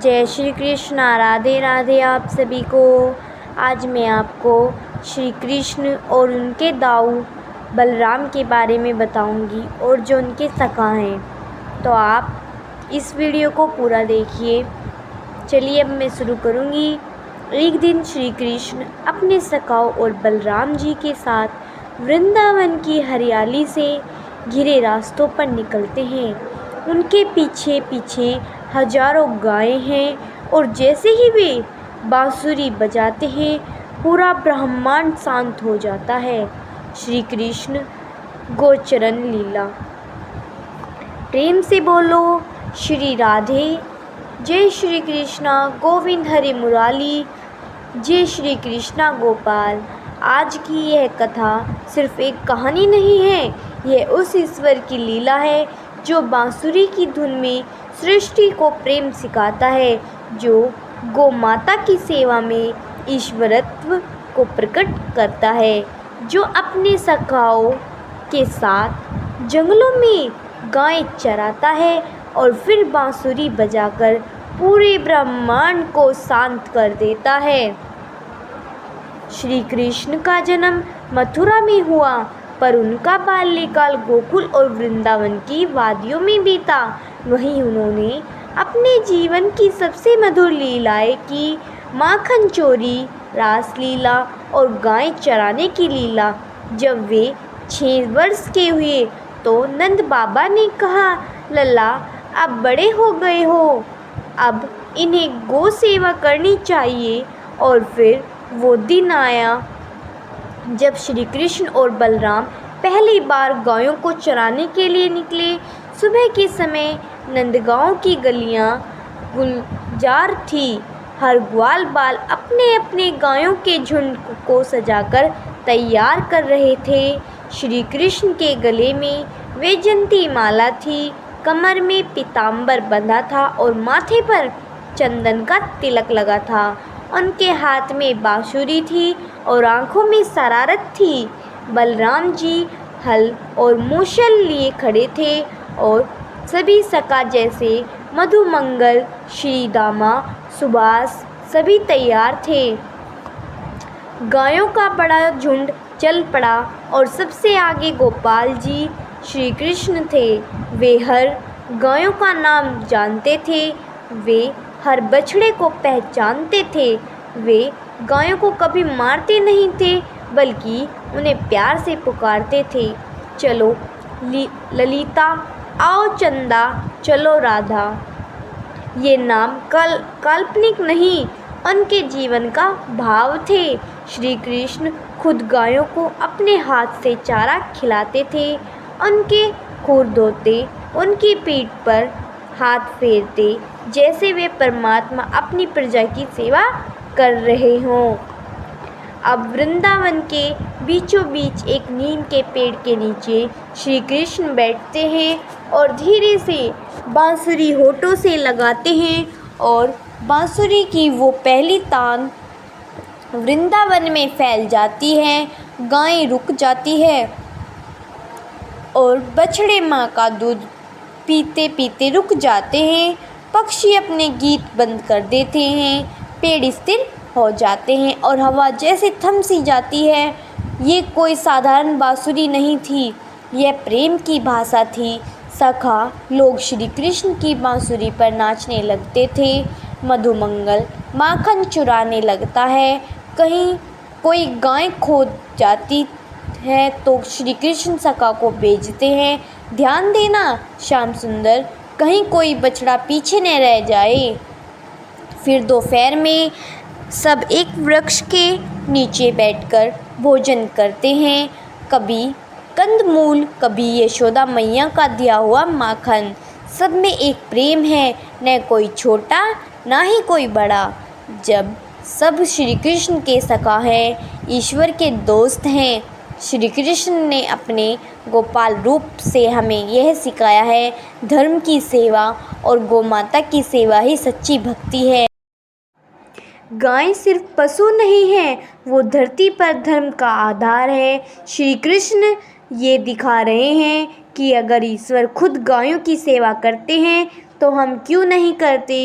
जय श्री कृष्ण, राधे राधे आप सभी को। आज मैं आपको श्री कृष्ण और उनके दाऊ बलराम के बारे में बताऊंगी और जो उनके सखा हैं। तो आप इस वीडियो को पूरा देखिए। चलिए अब मैं शुरू करूंगी। एक दिन श्री कृष्ण अपने सखाओं और बलराम जी के साथ वृंदावन की हरियाली से घिरे रास्तों पर निकलते हैं। उनके पीछे पीछे हजारों गायें हैं और जैसे ही वे बांसुरी बजाते हैं पूरा ब्रह्मांड शांत हो जाता है। श्री कृष्ण गोचरण लीला। प्रेम से बोलो श्री राधे। जय श्री कृष्णा गोविंद हरि मुराली। जय श्री कृष्णा गोपाल। आज की यह कथा सिर्फ एक कहानी नहीं है, यह उस ईश्वर की लीला है जो बांसुरी की धुन में सृष्टि को प्रेम सिखाता है, जो गौ माता की सेवा में ईश्वरत्व को प्रकट करता है, जो अपने सखाओं के साथ जंगलों में गाय चराता है और फिर बांसुरी बजाकर पूरे ब्रह्मांड को शांत कर देता है। श्री कृष्ण का जन्म मथुरा में हुआ, पर उनका बाल्यकाल गोकुल और वृंदावन की वादियों में बीता। वहीं उन्होंने अपने जीवन की सबसे मधुर लीलाएं की, माखन चोरी, रासलीला और गाय चराने की लीला। जब वे 6 वर्ष के हुए तो नंद बाबा ने कहा, लल्ला अब बड़े हो गए हो, अब इन्हें गौ सेवा करनी चाहिए। और फिर वो दिन आया जब श्री कृष्ण और बलराम पहली बार गायों को चराने के लिए निकले। सुबह के समय नंदगांव की गलियां गुलजार थी। हर ग्वाल बाल अपने अपने गायों के झुंड को सजाकर तैयार कर रहे थे। श्री कृष्ण के गले में वैजंती माला थी, कमर में पीतांबर बंधा था और माथे पर चंदन का तिलक लगा था। उनके हाथ में बांसुरी थी और आंखों में शरारत थी। बलराम जी हल और मूसल लिए खड़े थे और सभी सखा जैसे मधुमंगल, श्रीदामा, सुभाष सभी तैयार थे। गायों का बड़ा झुंड चल पड़ा और सबसे आगे गोपाल जी श्री कृष्ण थे। वे हर गायों का नाम जानते थे, वे हर बछड़े को पहचानते थे। वे गायों को कभी मारते नहीं थे, बल्कि उन्हें प्यार से पुकारते थे, चलो ललिता, आओ चंदा, चलो राधा। ये नाम काल्पनिक नहीं, उनके जीवन का भाव थे। श्री कृष्ण खुद गायों को अपने हाथ से चारा खिलाते थे, उनके खुर धोते, उनकी पीठ पर हाथ फेरते, जैसे वे परमात्मा अपनी प्रजा की सेवा कर रहे हों। अब वृंदावन के बीचों बीच एक नीम के पेड़ के नीचे श्री कृष्ण बैठते हैं और धीरे से बांसुरी होठों से लगाते हैं और बांसुरी की वो पहली तान वृंदावन में फैल जाती है। गायें रुक जाती है और बछड़े माँ का दूध पीते पीते रुक जाते हैं। पक्षी अपने गीत बंद कर देते हैं, पेड़ स्थिर हो जाते हैं और हवा जैसे थम सी जाती है। ये कोई साधारण बांसुरी नहीं थी, यह प्रेम की भाषा थी। सखा लोग श्री कृष्ण की बांसुरी पर नाचने लगते थे। मधुमंगल माखन चुराने लगता है। कहीं कोई गाय खो जाती है तो श्री कृष्ण सखा को भेजते हैं, ध्यान देना श्याम सुंदर, कहीं कोई बछड़ा पीछे न रह जाए। फिर दोपहर में सब एक वृक्ष के नीचे बैठकर भोजन करते हैं, कभी कंदमूल, कभी यशोदा मैया का दिया हुआ माखन। सब में एक प्रेम है, न कोई छोटा ना ही कोई बड़ा। जब सब श्री कृष्ण के सखा हैं, ईश्वर के दोस्त हैं। श्री कृष्ण ने अपने गोपाल रूप से हमें यह सिखाया है, धर्म की सेवा और गौ माता की सेवा ही सच्ची भक्ति है। गाय सिर्फ पशु नहीं है, वो धरती पर धर्म का आधार है। श्री कृष्ण ये दिखा रहे हैं कि अगर ईश्वर खुद गायों की सेवा करते हैं तो हम क्यों नहीं करते।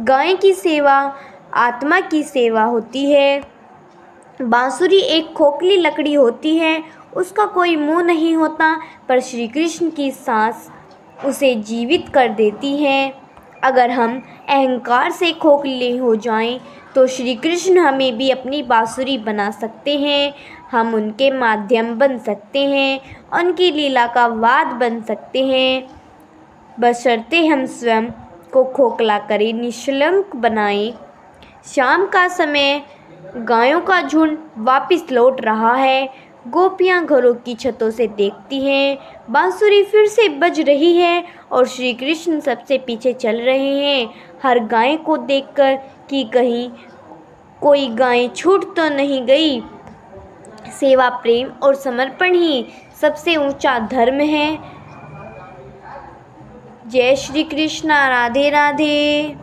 गाय की सेवा आत्मा की सेवा होती है। बांसुरी एक खोखली लकड़ी होती है, उसका कोई मुंह नहीं होता, पर श्री कृष्ण की सांस उसे जीवित कर देती है। अगर हम अहंकार से खोखले हो जाएं, तो श्री कृष्ण हमें भी अपनी बांसुरी बना सकते हैं। हम उनके माध्यम बन सकते हैं, उनकी लीला का वाद बन सकते हैं, बशर्ते हम स्वयं को खोखला करें, निष्कलंक बनाएं। शाम का समय, गायों का झुंड वापस लौट रहा है। गोपियां घरों की छतों से देखती हैं, बांसुरी फिर से बज रही है और श्री कृष्ण सबसे पीछे चल रहे हैं, हर गाय को देखकर कि कहीं कोई गाय छूट तो नहीं गई। सेवा, प्रेम और समर्पण ही सबसे ऊंचा धर्म है। जय श्री कृष्ण। राधे राधे।